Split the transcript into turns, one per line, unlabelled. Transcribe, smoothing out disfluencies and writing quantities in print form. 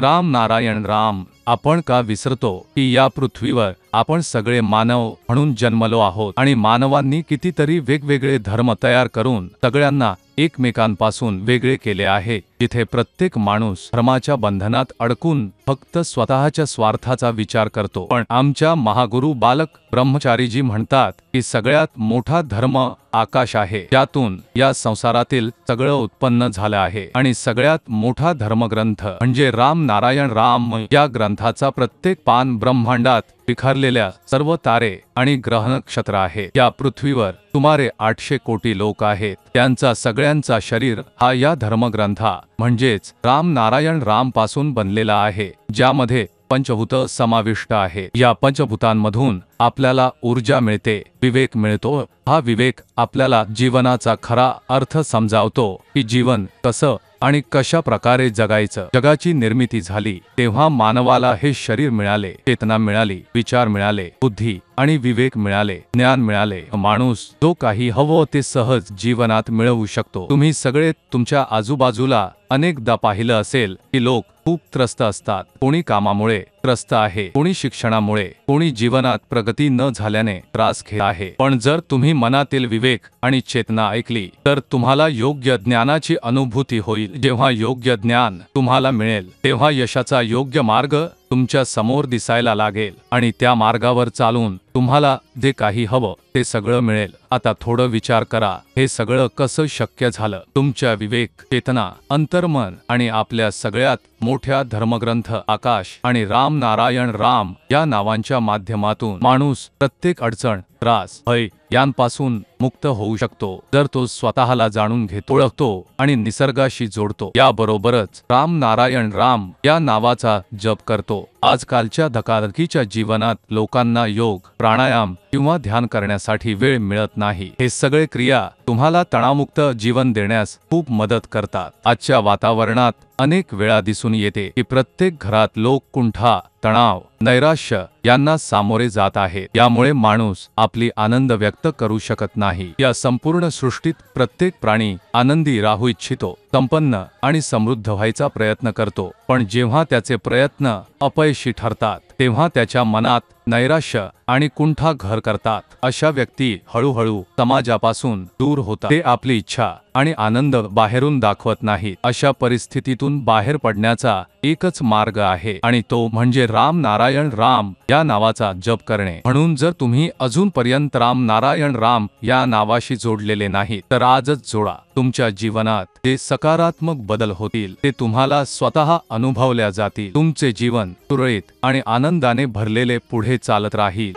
राम नारायण राम. आपण का विसरतो की या पृथ्वीवर आपण सगळे मानव म्हणून जन्मलो आहोत आणि मानवांनी कितीतरी वेगवेगळे धर्म तयार करून सगळ्यांना एकमेकांपासून वेगळे केले आहे, जिथे प्रत्येक माणूस धर्माच्या बंधनात अडकून फक्त स्वतःच्या स्वार्थाचा विचार करतो. पण आमच्या महागुरु बालक ब्रह्मचारीजी म्हणतात की सगळ्यात मोठा धर्म आकाश आहे, त्यातून या संसारातील सगळं उत्पन्न झालं आहे आणि सगळ्यात मोठा धर्मग्रंथ म्हणजे राम नारायण राम या ग्रंथाचा प्रत्येक पान ब्रह्मांडात विखरलेल्या सर्व तारे आणि ग्रह नक्षत्र आहे. या पृथ्वीवर सुमारे 800 कोटी लोक आहेत, त्यांचा सगळ्यांचा शरीर हा या धर्मग्रंथा म्हणजेच राम नारायण राम पासून बनलेला आहे, ज्यामध्ये पंचभूत समाविष्ट आहे. या पंचभूतांमधून आपल्याला ऊर्जा मिळते, विवेक मिळतो. हा विवेक आपल्याला जीवनाचा खरा अर्थ समजावतो की जीवन कसं आणि कशा प्रकारे जगायचं. जगाची निर्मिती झाली तेव्हा मानवाला हे शरीर मिळाले, चेतना मिळाली, विचार मिळाले, बुद्धी आणि विवेक मिळाले, ज्ञान मिळाले. माणूस जो काही हवं ते सहज जीवनात मिळवू शकतो. तुम्ही सगळे तुमच्या आजूबाजूला अनेकदा पाहिलं असेल की लोक खूप त्रस्त असतात. कोणी कामामुळे त्रस्त आहे, कोणी शिक्षणामुळे, कोणी जीवनात प्रगती न झाल्याने त्रास घेत आहे. पण जर तुम्ही मनातील विवेक आणि चेतना ऐकली तर तुम्हाला योग्य ज्ञानाची अनुभूती होईल. जेव्हा योग्य ज्ञान तुम्हाला मिळेल तेव्हा यशाचा योग्य मार्ग तुमच्या समोर दिसायला लागेल आणि त्या मार्गावर चालून तुम्हाला जे काही हवं ते सगळं मिळेल. आता थोडं विचार करा, हे सगळं कसं शक्य झालं? तुमच्या विवेक, चेतना, अंतर्मन आणि आपल्या सगळ्यात मोठ्या धर्मग्रंथ आकाश आणि राम नारायण राम या नावांच्या माध्यमातून माणूस प्रत्येक अडचण, त्रास, भय यांपासून मुक्त होऊ शकतो, जर तो स्वतःला जाणून घेतो, ओळखतो आणि निसर्गाशी जोडतो. याबरोबरच राम नारायण राम या नावाचा जप करतो. आजकालच्या धकाधकीच्या जीवनात लोकांना योग, प्राणायाम किंवा ध्यान करण्यासाठी वेळ मिळत नाही. हे सगळे क्रिया तुम्हाला तणावमुक्त जीवन देण्यास खूप मदत करतात. आजच्या वातावरणात अनेक वेळा दिसून येते की प्रत्येक घरात लोक कुंठा, तणाव, नैराश्य यांना सामोरे जात आहेत. यामुळे माणूस आपली आनंद व्यक्त करू शकत नाही. या संपूर्ण सृष्टीत प्रत्येक प्राणी आनंदी राहू इच्छितो, संपन्न आणि समृद्ध व्हायचा प्रयत्न करतो. पण जेव्हा त्याचे प्रयत्न अपयशी ठरतात तेव्हा त्याच्या मनात नैराश्य आणि कुंठा घर करतात. अशा व्यक्ती हळूहळू समाजापासून दूर होतात. ते आपली इच्छा आणि आनंद बाहेरून दाखवत नाहीत. अशा परिस्थितीतून बाहेर पडण्याचा एकच मार्ग आहे आणि तो म्हणजे राम नारायण राम या नावाचा जप करणे. म्हणून जर तुम्ही अजूनपर्यंत राम नारायण राम या नावाशी जोडलेले नाही तर आजच जोडा. तुमच्या जीवनात जे सकारात्मक बदल होतील ते तुम्हाला स्वतः अनुभवल्या जातील. तुमचे जीवन सुरळीत आणि आनंदाने भरलेले पुढे चालत राहील.